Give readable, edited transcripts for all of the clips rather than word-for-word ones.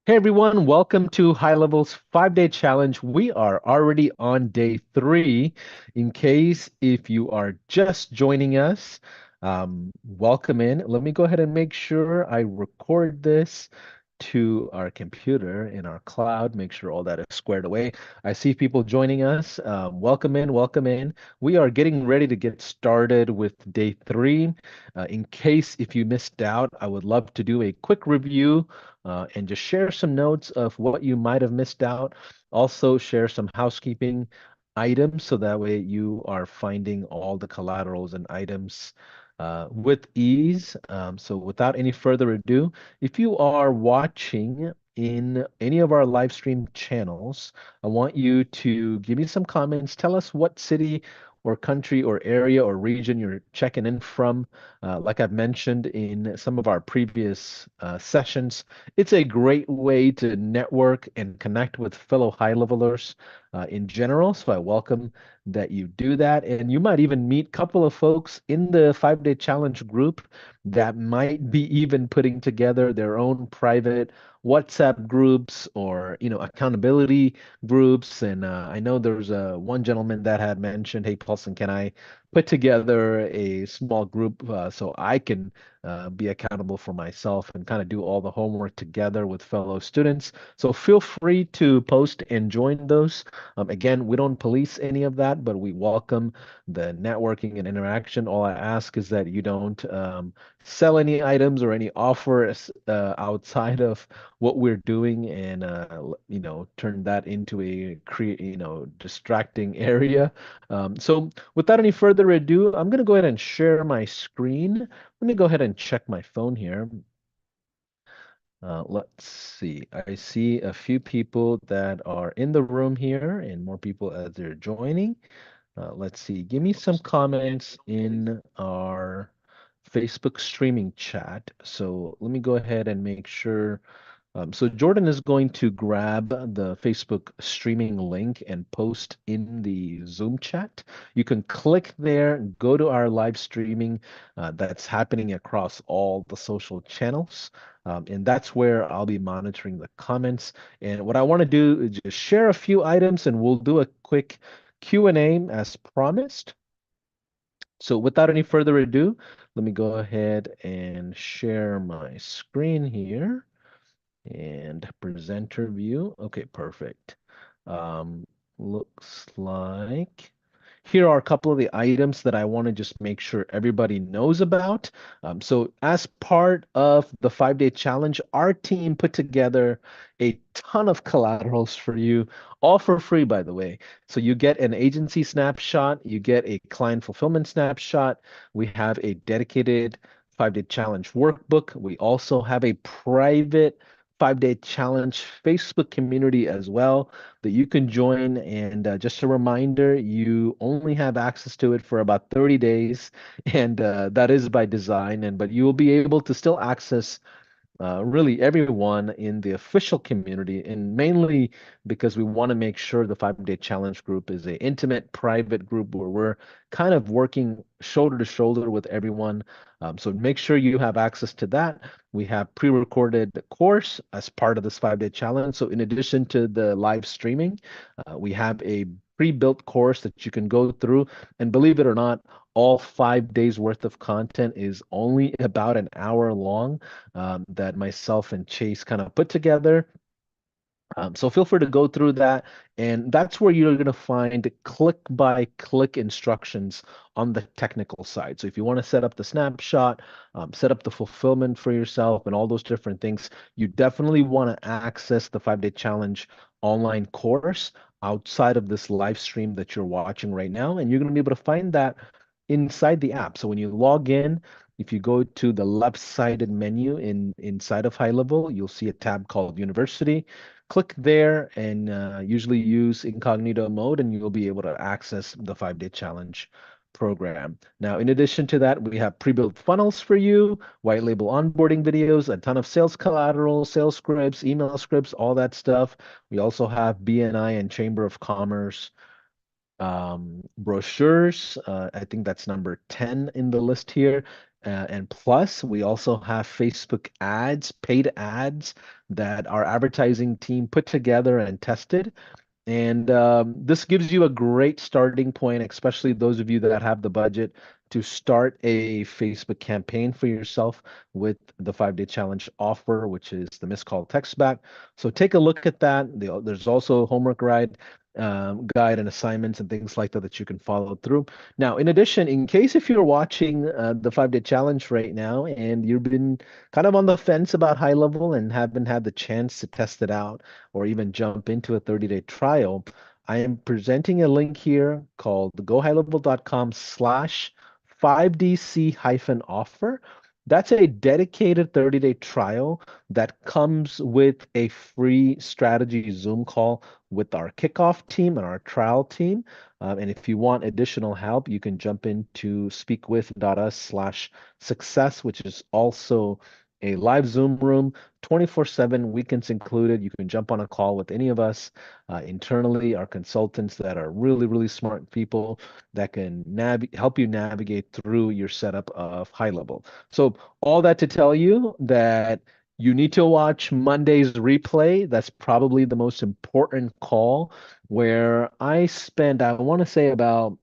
Hey everyone, welcome to High Level's 5 Day Challenge. We are already on day 3. In case if you are just joining us, welcome in. Let me go ahead and make sure I record this to our computer in our cloud, make sure all that is squared away. I see people joining us. Welcome in, welcome in. We are getting ready to get started with day 3. In case if you missed out, I would love to do a quick review and just share some notes of what you might have missed out. Also, share some housekeeping items so that way you are finding all the collaterals and items with ease. So, without any further ado, if you are watching in any of our live stream channels, I want you to give me some comments. Tell us what city or country or area or region you're checking in from. Like I've mentioned in some of our previous sessions, it's a great way to network and connect with fellow high levelers in general. So I welcome that you do that. And you might even meet a couple of folks in the 5 Day Challenge group that might be even putting together their own private WhatsApp groups or, accountability groups. And I know there's one gentleman that had mentioned, hey, Paulson, can I put together a small group so I can be accountable for myself and kind of do all the homework together with fellow students. So feel free to post and join those. Again, we don't police any of that, but we welcome the networking and interaction. All I ask is that you don't sell any items or any offers outside of what we're doing and turn that into a distracting area. So without any further ado, I'm going to go ahead and share my screen. Let me go ahead and check my phone here. Let's see. I see a few people that are in the room here and more people as they're joining. Let's see. Give me some comments in our Facebook streaming chat. So let me go ahead and make sure. So Jordan is going to grab the Facebook streaming link and post in the Zoom chat. You can click there, go to our live streaming that's happening across all the social channels. And that's where I'll be monitoring the comments. And what I want to do is just share a few items and we'll do a quick Q&A as promised. So without any further ado, let me go ahead and share my screen here and presenter view. Okay, perfect. Looks like here are a couple of the items that I want to just make sure everybody knows about. So as part of the 5 Day Challenge, our team put together a ton of collaterals for you, all for free, by the way. So you get an agency snapshot, you get a client fulfillment snapshot. We have a dedicated 5 Day Challenge workbook. We also have a private 5 Day Challenge Facebook community as well that you can join. And just a reminder, you only have access to it for about 30 days, and that is by design. But you will be able to still access really everyone in the official community, and mainly because we want to make sure the 5 Day Challenge group is a intimate, private group where we're kind of working shoulder to shoulder with everyone. So make sure you have access to that. We have pre-recorded course as part of this 5 Day Challenge. So in addition to the live streaming, we have a pre-built course that you can go through. And believe it or not, all 5 days worth of content is only about an hour long that myself and Chase kind of put together. So feel free to go through that. And that's where you're going to find click by click instructions on the technical side. So if you want to set up the snapshot, set up the fulfillment for yourself, and all those different things, you definitely want to access the 5 Day Challenge online course outside of this live stream that you're watching right now. And you're going to be able to find that inside the app. So when you log in, if you go to the left-sided menu inside of High Level, you'll see a tab called University. Click there and usually use incognito mode, and you'll be able to access the 5 Day Challenge program. Now, in addition to that, we have pre-built funnels for you, white label onboarding videos, a ton of sales collateral, sales scripts, email scripts, all that stuff. We also have BNI and Chamber of Commerce brochures. I think that's number 10 in the list here. And plus, we also have Facebook ads, paid ads that our advertising team put together and tested. And this gives you a great starting point, especially those of you that have the budget to start a Facebook campaign for yourself with the 5-day challenge offer, which is the missed call text back. So take a look at that. There's also homework guide and assignments and things like that that you can follow through. Now, in addition, in case if you're watching the 5-day challenge right now and you've been kind of on the fence about high level and haven't had the chance to test it out or even jump into a 30-day trial, I am presenting a link here called gohighlevel.com/5DC hyphen offer. That's a dedicated 30-day trial that comes with a free strategy Zoom call with our kickoff team and our trial team. And if you want additional help, you can jump into speakwith.us/success, which is also a live Zoom room, 24/7, weekends included. You can jump on a call with any of us internally, our consultants that are really, really smart people that can help you navigate through your setup of high level. So, all that to tell you that you need to watch Monday's replay. That's probably the most important call where I spend, I want to say, about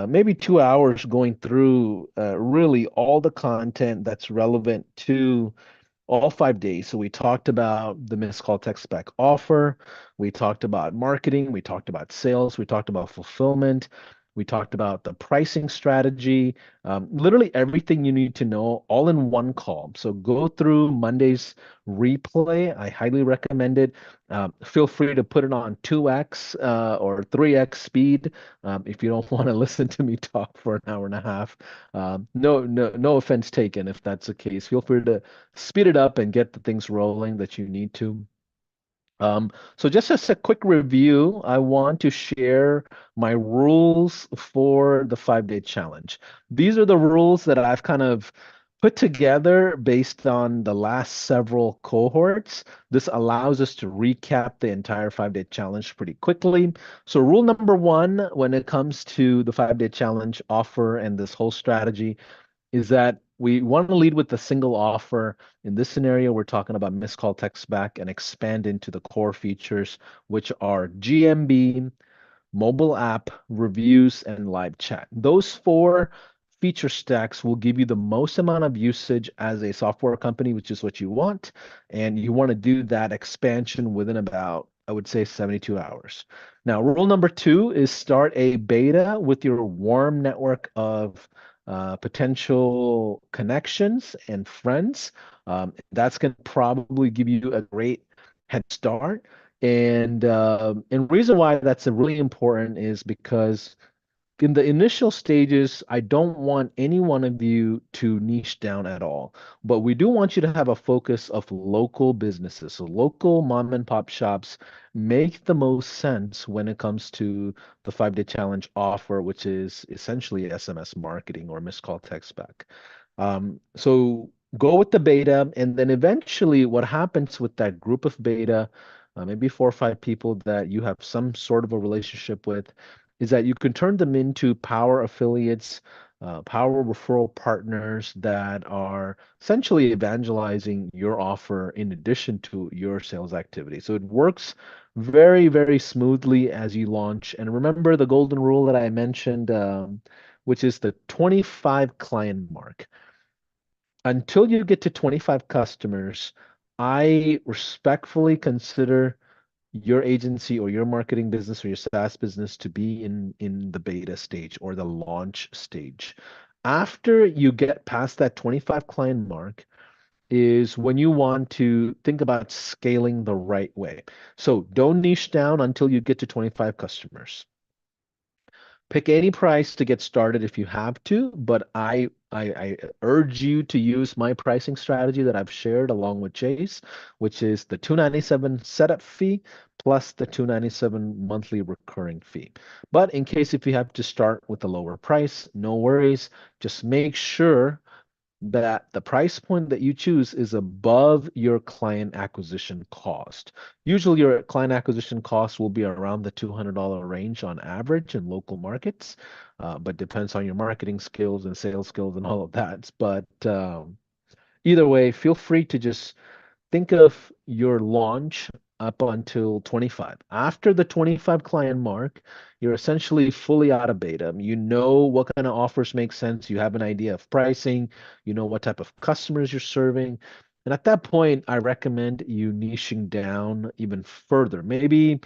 maybe 2 hours going through really all the content that's relevant to all 5 days. So we talked about the missed call text back offer. We talked about marketing. We talked about sales. We talked about fulfillment. We talked about the pricing strategy, literally everything you need to know all in one call. So go through Monday's replay. I highly recommend it. Feel free to put it on 2x or 3x speed if you don't want to listen to me talk for an hour and a half. No offense taken if that's the case. Feel free to speed it up and get the things rolling that you need to. So just as a quick review, I want to share my rules for the 5-day challenge. These are the rules that I've kind of put together based on the last several cohorts. This allows us to recap the entire 5-day challenge pretty quickly. So rule number one, when it comes to the 5-day challenge offer and this whole strategy, is that we want to lead with a single offer. In this scenario, we're talking about missed call text back and expand into the core features, which are GMB, mobile app, reviews, and live chat. Those four feature stacks will give you the most amount of usage as a software company, which is what you want. And you want to do that expansion within about, I would say, 72 hours. Now, rule number two is start a beta with your warm network of potential connections and friends. That's going to probably give you a great head start. And reason why that's a really important is because in the initial stages, I don't want any one of you to niche down at all, but we do want you to have a focus of local businesses. So local mom and pop shops make the most sense when it comes to the 5-day challenge offer, which is essentially SMS marketing or missed call text back. So go with the beta, and then eventually what happens with that group of beta, maybe 4 or 5 people that you have some sort of a relationship with, is that you can turn them into power affiliates, power referral partners that are essentially evangelizing your offer in addition to your sales activity. So it works very, very smoothly as you launch. And remember the golden rule that I mentioned, which is the 25 client mark. Until you get to 25 customers, I respectfully consider your agency or your marketing business or your SaaS business to be in the beta stage or the launch stage. After you get past that 25 client mark is when you want to think about scaling the right way. So don't niche down until you get to 25 customers. Pick any price to get started if you have to, but I urge you to use my pricing strategy that I've shared along with Chase, which is the 297 setup fee plus the 297 monthly recurring fee. But in case if you have to start with a lower price, no worries. Just make sure that the price point that you choose is above your client acquisition cost. Usually, your client acquisition cost will be around the $200 range on average in local markets, but depends on your marketing skills and sales skills and all of that. But either way, feel free to just think of your launch up until 25. After the 25 client mark, you're essentially fully out of beta. You know what kind of offers make sense. You have an idea of pricing. You know what type of customers you're serving. And at that point, I recommend you niching down even further. Maybe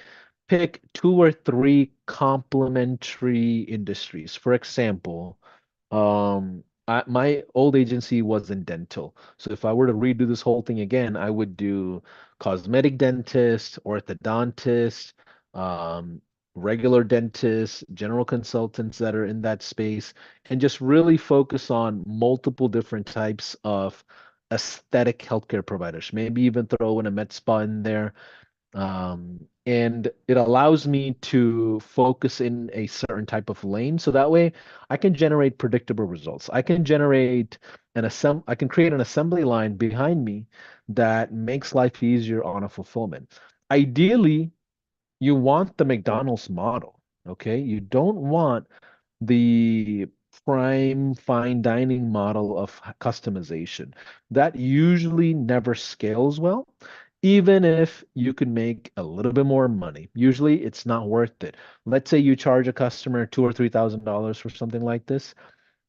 pick two or three complementary industries. For example, my old agency was in dental. So if I were to redo this whole thing again, I would do cosmetic dentist, orthodontist, um, regular dentists, general consultants that are in that space, and just really focus on multiple different types of aesthetic healthcare providers. Maybe even throw in a med spa in there, and it allows me to focus in a certain type of lane. So that way I can generate predictable results. I can create an assembly line behind me that makes life easier on a fulfillment. Ideally, you want the McDonald's model, okay? You don't want the prime fine dining model of customization. That usually never scales well, even if you could make a little bit more money. Usually it's not worth it. Let's say you charge a customer two or three thousand dollars for something like this.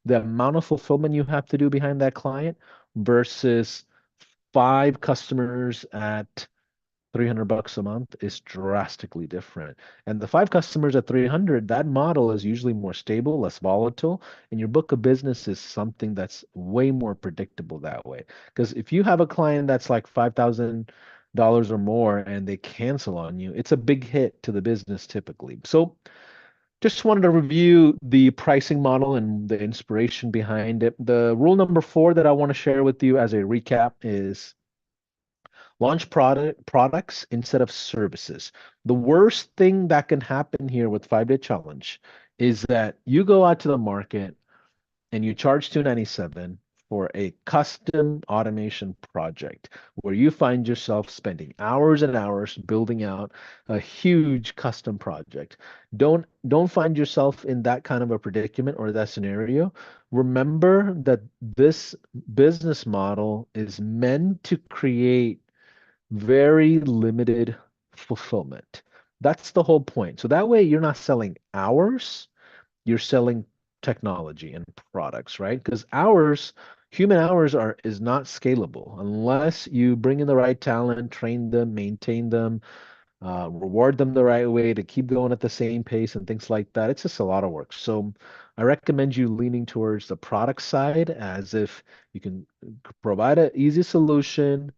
The amount of fulfillment you have to do behind that client versus five customers at $300 a month is drastically different. And the five customers at 300, that model is usually more stable, less volatile, and your book of business is something that's way more predictable that way. Because if you have a client that's like $5,000 or more and they cancel on you, it's a big hit to the business typically. So just wanted to review the pricing model and the inspiration behind it. The rule number four that I want to share with you as a recap is launch products instead of services. The worst thing that can happen here with 5 Day Challenge is that you go out to the market and you charge 297 for a custom automation project where you find yourself spending hours and hours building out a huge custom project. Don't find yourself in that kind of a predicament or that scenario. Remember that this business model is meant to create very limited fulfillment. That's the whole point. So that way you're not selling hours, you're selling technology and products, right? Because human hours is not scalable unless you bring in the right talent, train them, maintain them, reward them the right way to keep going at the same pace and things like that. It's just a lot of work. So I recommend you leaning towards the product side as if you can provide an easy solution,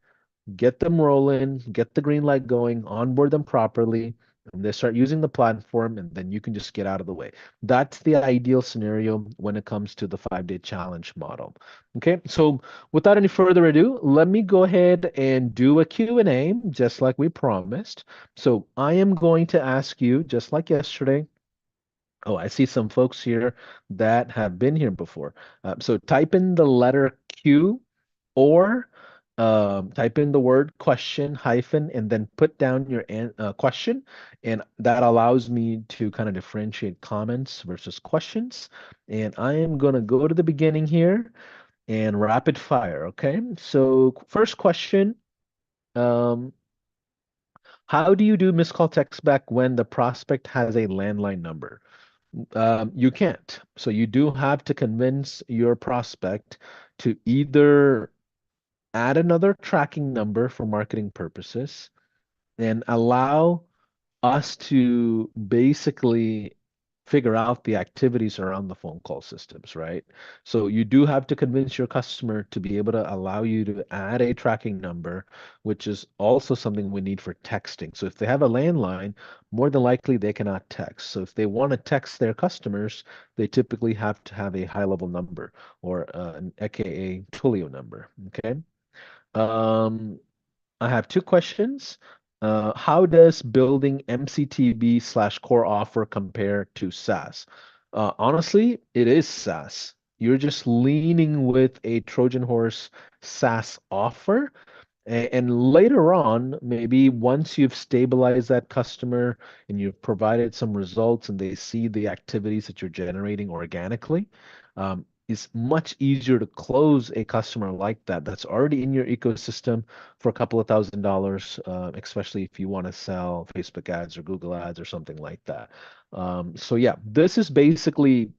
get them rolling, get the green light going, onboard them properly, and they start using the platform, and then you can just get out of the way. That's the ideal scenario when it comes to the 5 Day Challenge model. Okay, so without any further ado, let me go ahead and do a Q&A, just like we promised. So I am going to ask you, just like yesterday. Oh, I see some folks here that have been here before. So type in the letter Q or type in the word question hyphen and then put down your question. And that allows me to kind of differentiate comments versus questions. And I am going to go to the beginning here and rapid fire. Okay. So, first question. Um, how do you do missed call text back when the prospect has a landline number? You can't. So you do have to convince your prospect to either add another tracking number for marketing purposes and allow us to basically figure out the activities around the phone call systems, right? So you do have to convince your customer to be able to allow you to add a tracking number, which is also something we need for texting. So if they have a landline, more than likely they cannot text. So if they want to text their customers, they typically have to have a high level number or an AKA Twilio number. Okay. Um, I have two questions. How does building MCTB slash core offer compare to SaaS? Honestly, it is SaaS. You're just leaning with a Trojan horse SaaS offer. And later on, maybe once you've stabilized that customer and you've provided some results and they see the activities that you're generating organically, it's much easier to close a customer like that that's already in your ecosystem for a couple of $1,000s, especially if you want to sell Facebook ads or Google ads or something like that. So yeah, this is basically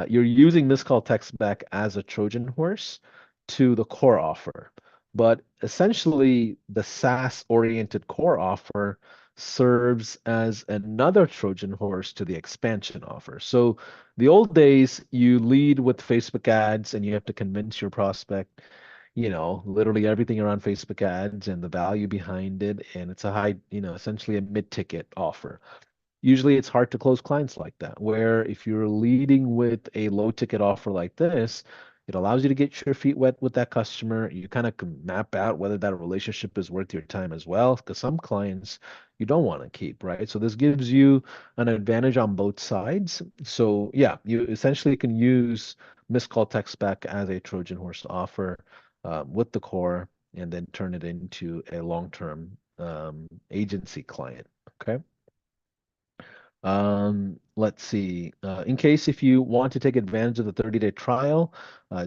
you're using this call text back as a Trojan horse to the core offer. But essentially, the SaaS-oriented core offer serves as another Trojan horse to the expansion offer. So the old days, you lead with Facebook ads and you have to convince your prospect, literally everything around Facebook ads and the value behind it. And it's a high, essentially a mid-ticket offer. Usually it's hard to close clients like that, where if you're leading with a low ticket offer like this, it allows you to get your feet wet with that customer. You kind of can map out whether that relationship is worth your time as well, because some clients you don't want to keep, right? So this gives you an advantage on both sides. So yeah, you essentially can use missed call text back as a Trojan horse offer with the core and then turn it into a long-term agency client. Okay. Let's see. In case if you want to take advantage of the 30-day trial,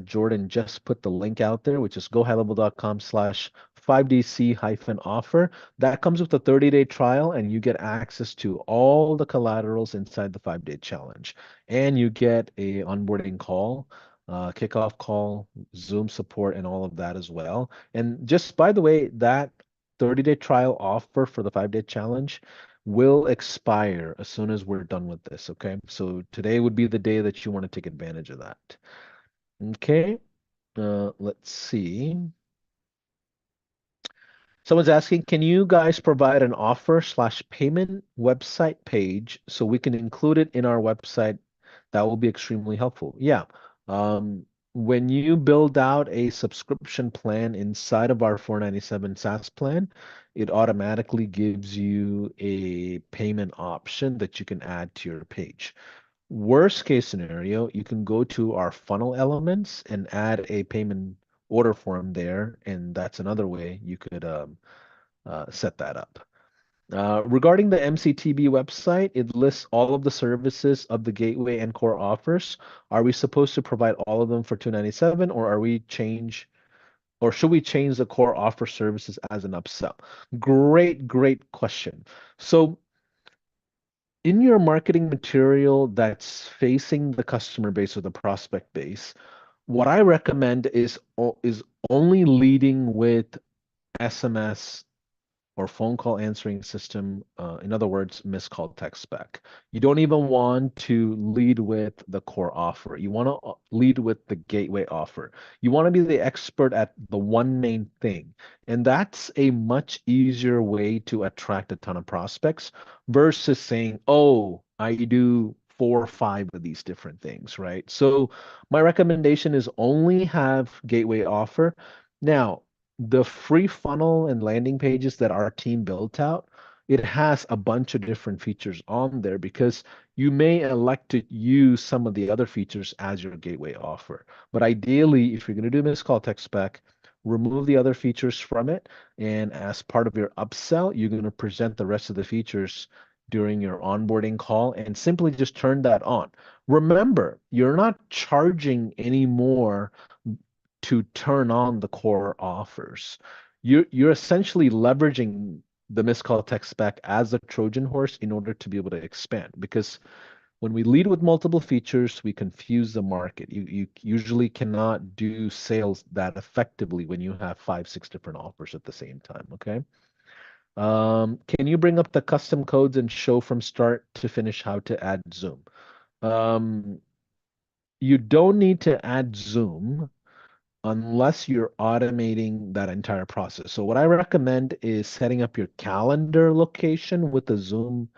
Jordan just put the link out there, which is gohighlevel.com/5DC-offer. That comes with a 30-day trial, and you get access to all the collaterals inside the 5-day challenge. And you get a onboarding call, kickoff call, Zoom support, and all of that as well. And just by the way, that 30-day trial offer for the 5-day challenge will expire as soon as we're done with this. Okay. So today would be the day that you want to take advantage of that. Okay. Let's see. Someone's asking, can you guys provide an offer/payment website page so we can include it in our website? That will be extremely helpful. Yeah. Um, when you build out a subscription plan inside of our 497 SaaS plan, it automatically gives you a payment option that you can add to your page. Worst case scenario, you can go to our funnel elements and add a payment order form there, and that's another way you could set that up. Regarding the MCTB website, it lists all of the services of the gateway and core offers. Are we supposed to provide all of them for 297, or should we change the core offer services as an upsell? Great question. So in your marketing material that's facing the customer base or the prospect base, what I recommend is only leading with SMS or phone call answering system. In other words, missed call text back. You don't even want to lead with the core offer. You want to lead with the gateway offer. You want to be the expert at the one main thing. And that's a much easier way to attract a ton of prospects versus saying, oh, I do 4 or 5 of these different things, right? So my recommendation is only have gateway offer. Now, the free funnel and landing pages that our team built out, it has a bunch of different features on there because you may elect to use some of the other features as your gateway offer. But ideally, if you're going to do missed call text spec, remove the other features from it. And as part of your upsell, you're going to present the rest of the features during your onboarding call and simply just turn that on. Remember, you're not charging any more to turn on the core offers. You're essentially leveraging the missed call tech spec as a Trojan horse in order to be able to expand. Because when we lead with multiple features, we confuse the market. You usually cannot do sales that effectively when you have 5, 6 different offers at the same time. Okay. Can you bring up the custom codes and show from start to finish how to add Zoom? Um, you don't need to add Zoom unless you're automating that entire process. So what I recommend is setting up your calendar location with the Zoom.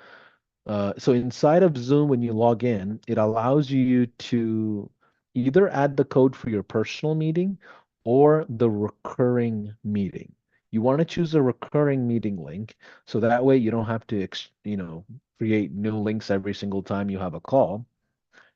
So inside of Zoom, when you log in, it allows you to either add the code for your personal meeting or the recurring meeting. You want to choose a recurring meeting link so that way you don't have to, create new links every single time you have a call.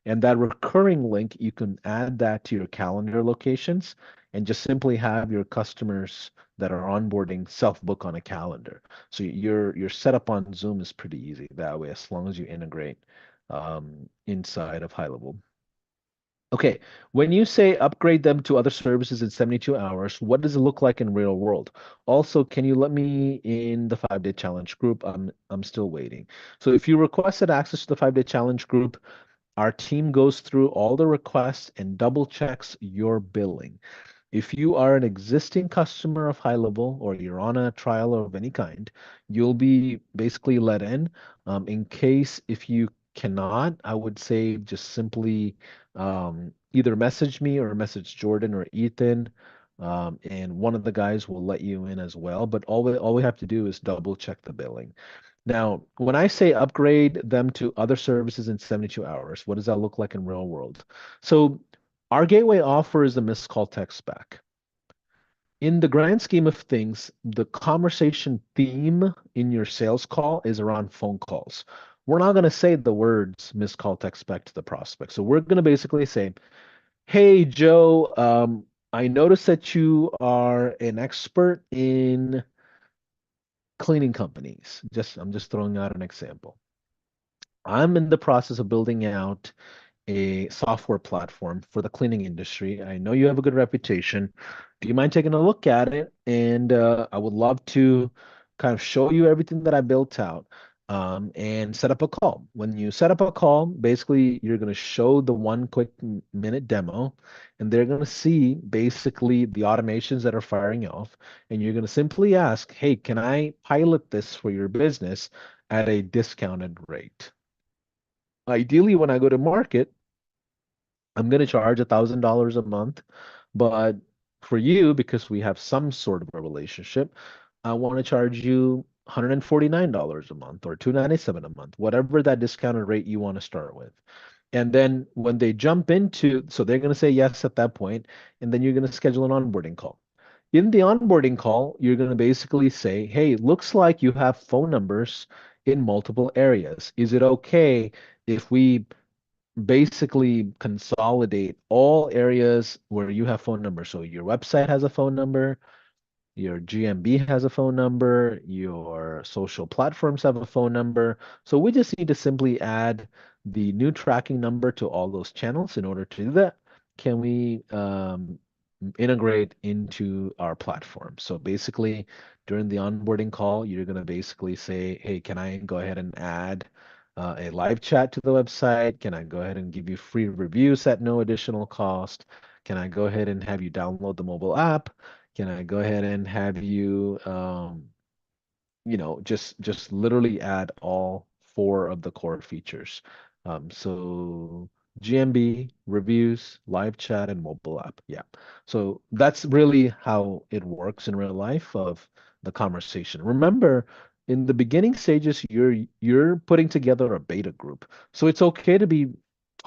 And that recurring link, you can add that to your calendar locations and just simply have your customers that are onboarding self-book on a calendar. So your setup on Zoom is pretty easy that way, as long as you integrate inside of High Level. Okay, when you say upgrade them to other services in 72 hours, what does it look like in real world? Also, can you let me in the 5-day challenge group? I'm still waiting. So if you requested access to the 5-day challenge group, our team goes through all the requests and double checks your billing. If you are an existing customer of High Level or you're on a trial of any kind, you'll be basically let in. In case if you cannot, I would say just simply either message me or message Jordan or Ethan, and one of the guys will let you in as well. But all we have to do is double check the billing. Now, when I say upgrade them to other services in 72 hours, what does that look like in real world? So our gateway offers a missed call text back. In the grand scheme of things, the conversation theme in your sales call is around phone calls. We're not going to say the words missed call text back to the prospect. So we're going to basically say, hey, Joe, I noticed that you are an expert in cleaning companies. I'm just throwing out an example. I'm in the process of building out a software platform for the cleaning industry. I know you have a good reputation. Do you mind taking a look at it? And I would love to kind of show you everything that I built out, and set up a call. When you set up a call, basically you're going to show the one quick minute demo, and they're going to see basically the automations that are firing off. And you're going to simply ask, hey, can I pilot this for your business at a discounted rate? Ideally, when I go to market, I'm going to charge $1,000 a month, but for you, because we have some sort of a relationship, I want to charge you $149 a month or $297 a month, whatever that discounted rate you want to start with. And then when they jump into, so they're going to say yes at that point, and then you're going to schedule an onboarding call. In the onboarding call, you're going to basically say, hey, looks like you have phone numbers in multiple areas. Is it okay if we basically consolidate all areas where you have phone numbers? So your website has a phone number, your GMB has a phone number, your social platforms have a phone number. So we just need to simply add the new tracking number to all those channels. In order to do that, can we integrate into our platform? So basically, during the onboarding call, you're going to basically say, hey, can I go ahead and add a live chat to the website? Can I go ahead and give you free reviews at no additional cost? Can I go ahead and have you download the mobile app? Can I go ahead and have you, just literally add all four of the core features? So GMB, reviews, live chat, and mobile app. Yeah. So that's really how it works in real life of the conversation. Remember, in the beginning stages, you're putting together a beta group. So it's okay to be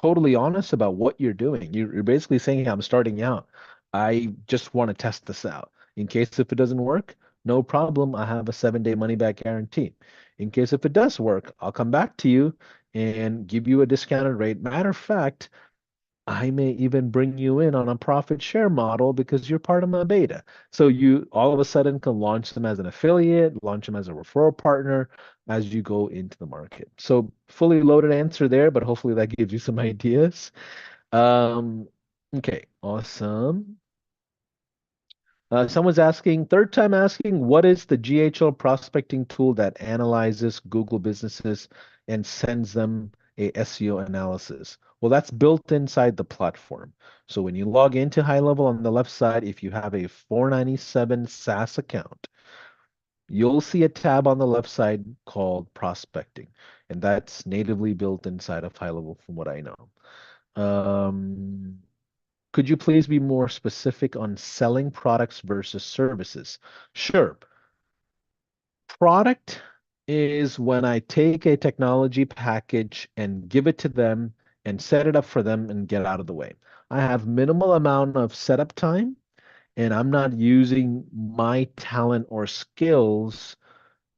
totally honest about what you're doing. You're basically saying, hey, I'm starting out. I just want to test this out. In case if it doesn't work, no problem. I have a 7-day money back guarantee. In case if it does work, I'll come back to you and give you a discounted rate. Matter of fact, I may even bring you in on a profit share model because you're part of my beta. So you all of a sudden can launch them as an affiliate, launch them as a referral partner as you go into the market. So fully loaded answer there, but hopefully that gives you some ideas. Um, okay, awesome. Someone's asking, third time asking, what is the GHL prospecting tool that analyzes Google businesses and sends them a SEO analysis? Well, that's built inside the platform. So when you log into High Level on the left side, if you have a 497 SaaS account, you'll see a tab on the left side called prospecting, and that's natively built inside of High Level from what I know. Could you please be more specific on selling products versus services? Sure. Product is when I take a technology package and give it to them and set it up for them and get out of the way. I have minimal amount of setup time, and I'm not using my talent or skills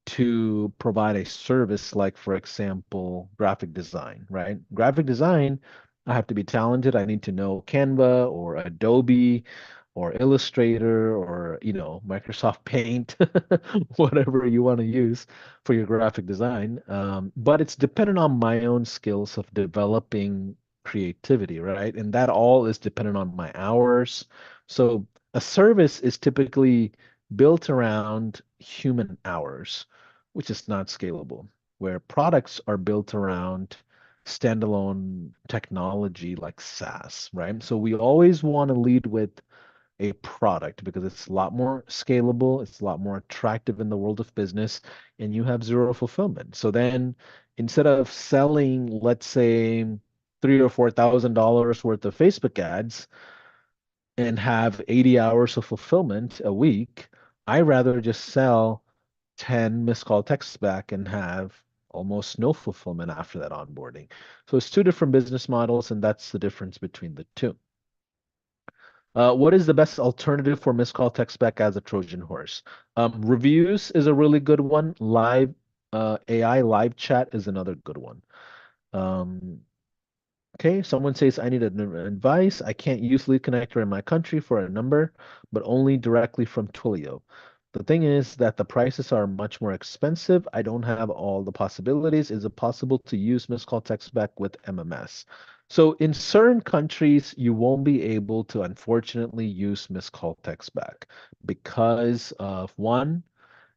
to provide a service like, for example, graphic design, right? Graphic design, I have to be talented. I need to know Canva or Adobe or Illustrator or, Microsoft Paint, whatever you want to use for your graphic design. But it's dependent on my own skills of developing creativity, right? And that all is dependent on my hours. So a service is typically built around human hours, which is not scalable, where products are built around standalone technology like SaaS, right? So we always want to lead with a product because it's a lot more scalable, it's a lot more attractive in the world of business, and you have zero fulfillment. So then instead of selling, let's say, $3,000 or $4,000 worth of Facebook ads and have 80 hours of fulfillment a week, I rather just sell 10 missed call texts back and have almost no fulfillment after that onboarding. So it's two different business models, and that's the difference between the two. What is the best alternative for missed call text back as a Trojan horse? Reviews is a really good one. Live AI live chat is another good one. Um, Okay, someone says I need advice. I can't use Lead Connector in my country for a number, but only directly from Twilio. The thing is that the prices are much more expensive. I don't have all the possibilities. Is it possible to use missed call text back with MMS? So in certain countries, you won't be able to unfortunately use missed call text back because of one,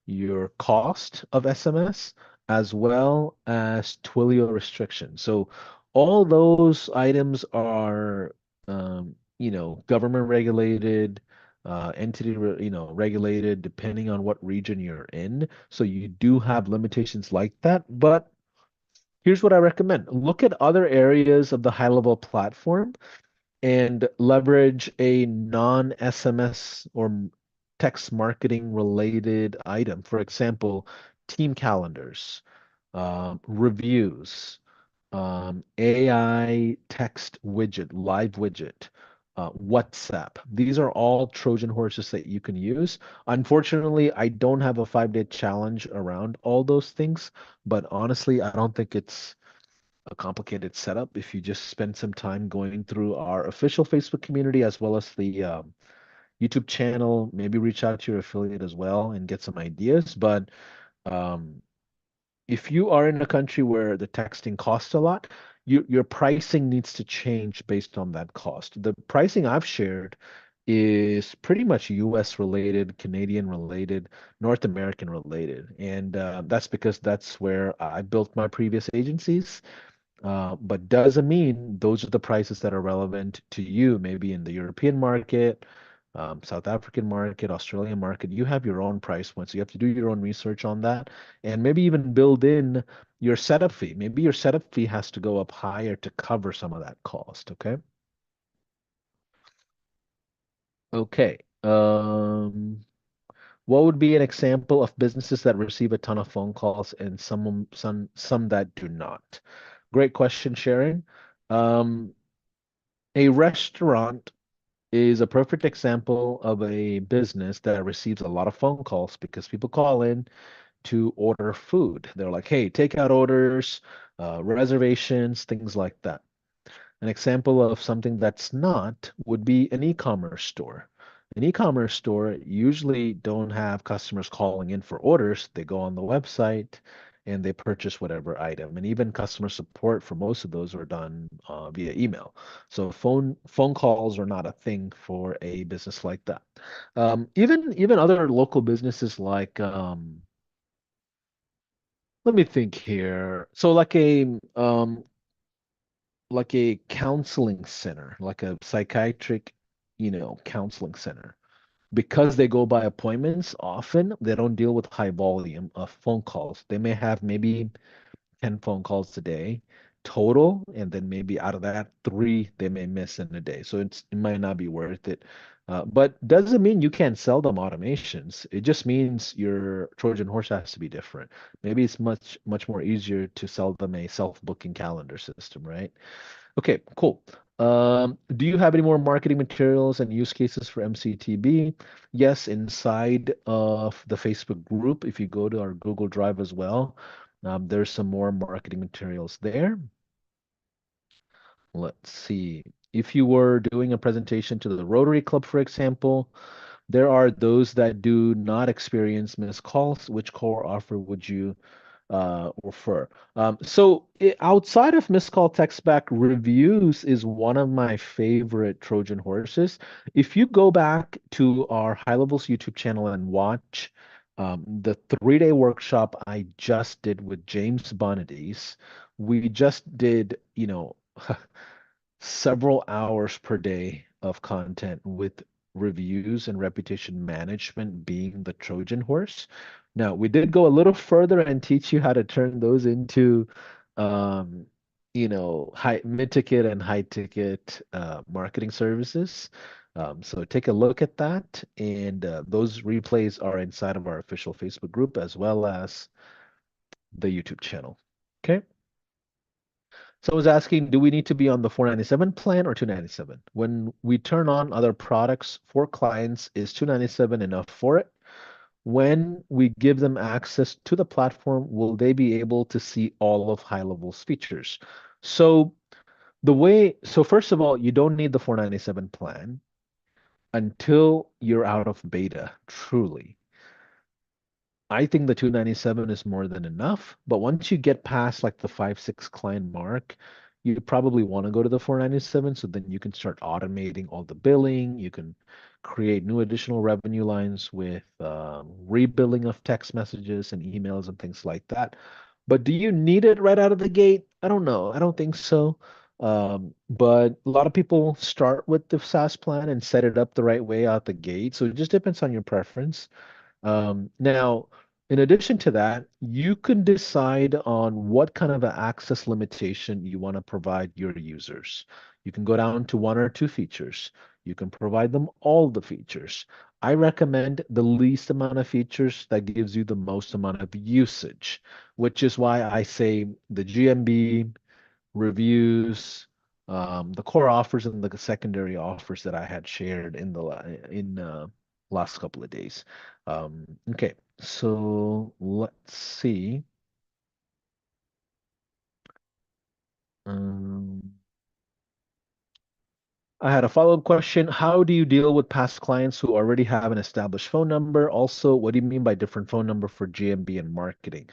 your cost of SMS as well as Twilio restrictions. So all those items are, government regulated, regulated depending on what region you're in. So you do have limitations like that. But here's what I recommend. Look at other areas of the high level platform and leverage a non-SMS or text marketing related item. For example, team calendars, reviews, AI text widget, live widget, WhatsApp. These are all Trojan horses that you can use. Unfortunately, I don't have a 5-day challenge around all those things, but honestly, I don't think it's a complicated setup if you just spend some time going through our official Facebook community as well as the YouTube channel. Maybe reach out to your affiliate as well and get some ideas. But um, if you are in a country where the texting costs a lot, your pricing needs to change based on that cost. The pricing I've shared is pretty much US related, Canadian related, North American related. And that's because that's where I built my previous agencies, but doesn't mean those are the prices that are relevant to you, maybe in the European market, South African market, Australian market. You have your own price point, so you have to do your own research on that, and maybe even build in your setup fee. Maybe your setup fee has to go up higher to cover some of that cost. Okay. Okay. What would be an example of businesses that receive a ton of phone calls and some that do not? Great question, Sharon. Um, A restaurant is a perfect example of a business that receives a lot of phone calls because people call in to order food. They're like, hey, takeout orders, reservations, things like that. An example of something that's not would be an e-commerce store. An e-commerce store usually don't have customers calling in for orders. They go on the website and they purchase whatever item. And even customer support for most of those are done via email. So phone calls are not a thing for a business like that. Even other local businesses let me think here. So like a counseling center, like a psychiatric, counseling center. Because they go by appointments, often they don't deal with high volume of phone calls. They may have maybe 10 phone calls a day total, and then maybe out of that, three they may miss in a day. So it might not be worth it. But doesn't mean you can't sell them automations. It just means your Trojan horse has to be different. Maybe it's much more easier to sell them a self-booking calendar system, right? Okay, cool. Do you have any more marketing materials and use cases for MCTB? Yes, inside of the Facebook group, if you go to our Google Drive as well, there's some more marketing materials there. Let's see. If you were doing a presentation to the Rotary Club, for example, there are those that do not experience missed calls. Which core offer would you refer? Outside of missed call text back, reviews is one of my favorite Trojan horses. If you go back to our High Levels YouTube channel and watch the 3-day workshop I just did with James Bonadies, we just did, several hours per day of content with reviews and reputation management being the Trojan horse. Now, we did go a little further and teach you how to turn those into, um, high mid-ticket and high-ticket marketing services. So take a look at that, and those replays are inside of our official Facebook group as well as the YouTube channel. Okay. So I was asking, do we need to be on the 497 plan or 297? When we turn on other products for clients, is 297 enough for it? When we give them access to the platform, will they be able to see all of High Level's features? So first of all, you don't need the 497 plan until you're out of beta, truly. I think the 297 is more than enough, but once you get past like the 5, 6 client mark, you probably want to go to the 497 so then you can start automating all the billing. You can create new additional revenue lines with rebilling of text messages and emails and things like that. But do you need it right out of the gate? I don't know. I don't think so. But a lot of people start with the SaaS plan and set it up the right way out the gate. So it just depends on your preference. Now, in addition to that, you can decide on what kind of an access limitation you want to provide your users. You can go down to 1 or 2 features. You can provide them all the features. I recommend the least amount of features that gives you the most amount of usage, which is why I say the GMB, reviews, the core offers and the secondary offers that I had shared in the last couple of days. Okay, so let's see. Um, I had a follow-up question. How do you deal with past clients who already have an established phone number? Also, what do you mean by different phone number for GMB and marketing?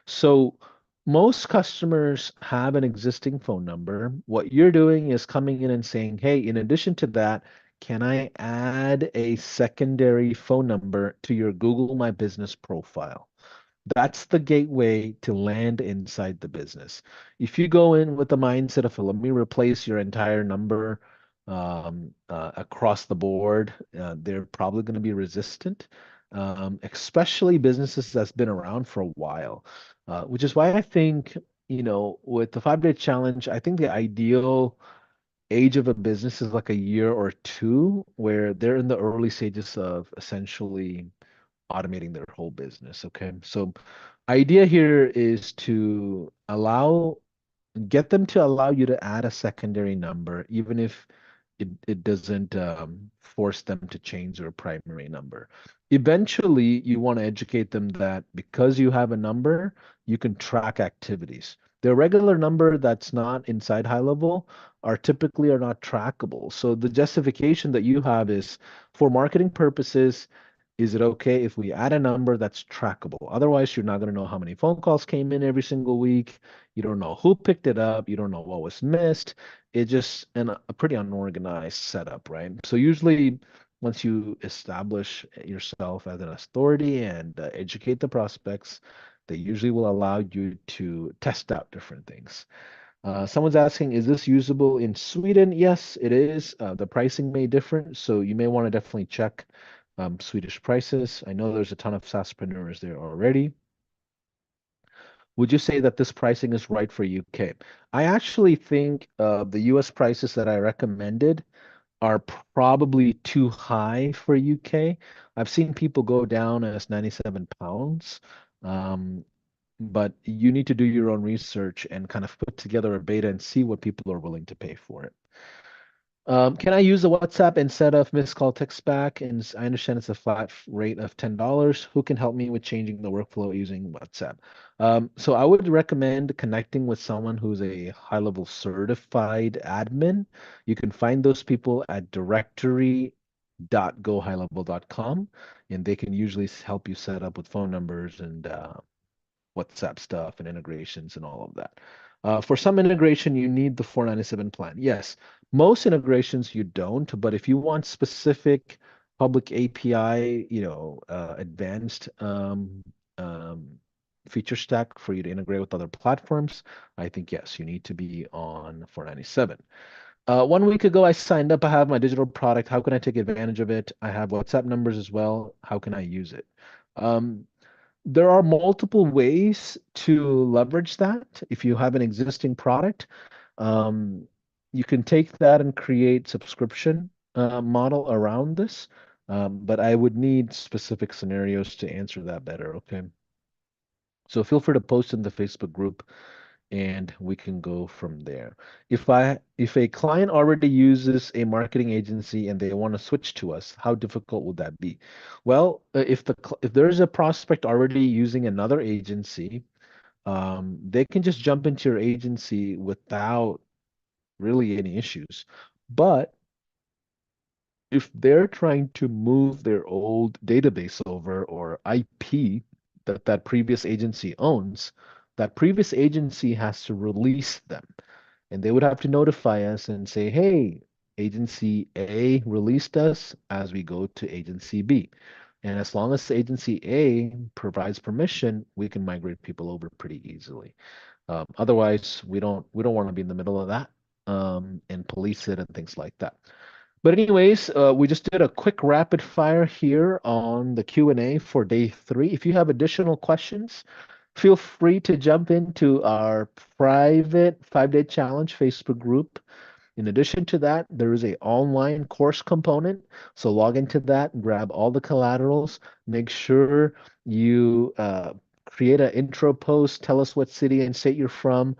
So, most customers have an existing phone number. What you're doing is coming in and saying, hey, in addition to that, can I add a secondary phone number to your Google My Business profile? That's the gateway to land inside the business. If you go in with the mindset of, let me replace your entire number across the board, they're probably going to be resistant, especially businesses that's been around for a while, which is why I think, with the 5-day challenge, I think the ideal age of a business is like a year or two where they're in the early stages of essentially automating their whole business. Okay. So idea here is to get them to allow you to add a secondary number, even if it doesn't force them to change their primary number. Eventually, you want to educate them that because you have a number, you can track activities. The regular number that's not inside High Level are not trackable. So the justification that you have is for marketing purposes, is it okay if we add a number that's trackable? Otherwise, you're not going to know how many phone calls came in every single week. You don't know who picked it up. You don't know what was missed. It's just a pretty unorganized setup, right? So usually, once you establish yourself as an authority and educate the prospects, they usually will allow you to test out different things. Someone's asking, is this usable in Sweden? Yes, it is. The pricing may differ, so you may want to definitely check Swedish prices. I know there's a ton of SaaSpreneurs there already. Would you say that this pricing is right for UK? I actually think the US prices that I recommended are probably too high for UK. I've seen people go down as £97. Um, but you need to do your own research and kind of put together a beta and see what people are willing to pay for it. Can I use the WhatsApp instead of missed call text back? And I understand it's a flat rate of $10. Who can help me with changing the workflow using WhatsApp? So I would recommend connecting with someone who's a high-level certified admin. You can find those people at directory.gohighlevel.com, and they can usually help you set up with phone numbers and WhatsApp stuff and integrations and all of that. For some integration, you need the 497 plan. Yes, most integrations you don't, but if you want specific public API, advanced feature stack for you to integrate with other platforms, I think yes, you need to be on 497. 1 week ago, I signed up. I have my digital product. How can I take advantage of it? I have WhatsApp numbers as well. How can I use it? Um, there are multiple ways to leverage that. If you have an existing product, um, you can take that and create subscription model around this. But I would need specific scenarios to answer that better. Okay. So feel free to post in the Facebook group and we can go from there. If a client already uses a marketing agency and they want to switch to us, how difficult would that be? Well, if there's a prospect already using another agency, they can just jump into your agency without really any issues. But if they're trying to move their old database over or IP that previous agency owns, that previous agency has to release them. And they would have to notify us and say, hey, agency A released us as we go to agency B. And as long as agency A provides permission, we can migrate people over pretty easily. Otherwise, we don't want to be in the middle of that and police it and things like that. But anyways, we just did a quick rapid fire here on the Q&A for day 3. If you have additional questions, feel free to jump into our private 5-day challenge Facebook group. In addition to that, there is a online course component. So log into that, grab all the collaterals, make sure you create an intro post, tell us what city and state you're from,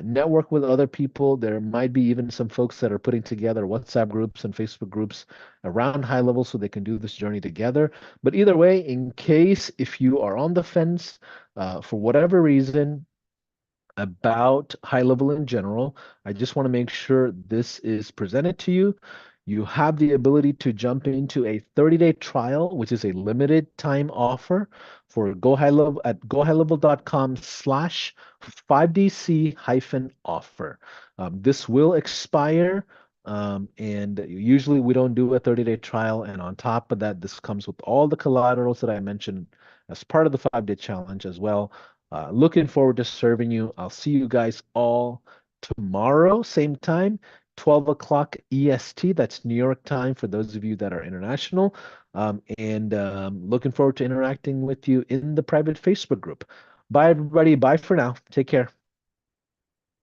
network with other people. There might be even some folks that are putting together WhatsApp groups and Facebook groups around high level so they can do this journey together. But either way, in case if you are on the fence for whatever reason, about high level in general. I just want to make sure this is presented to you. You have the ability to jump into a 30-day trial, which is a limited time offer for Go High Level at gohighlevel.com/5DC hyphen offer. This will expire. And usually we don't do a 30-day trial. And on top of that, this comes with all the collaterals that I mentioned as part of the 5-day challenge as well. Looking forward to serving you. I'll see you guys all tomorrow, same time, 12 o'clock EST. That's New York time for those of you that are international. And looking forward to interacting with you in the private Facebook group. Bye, everybody. Bye for now. Take care.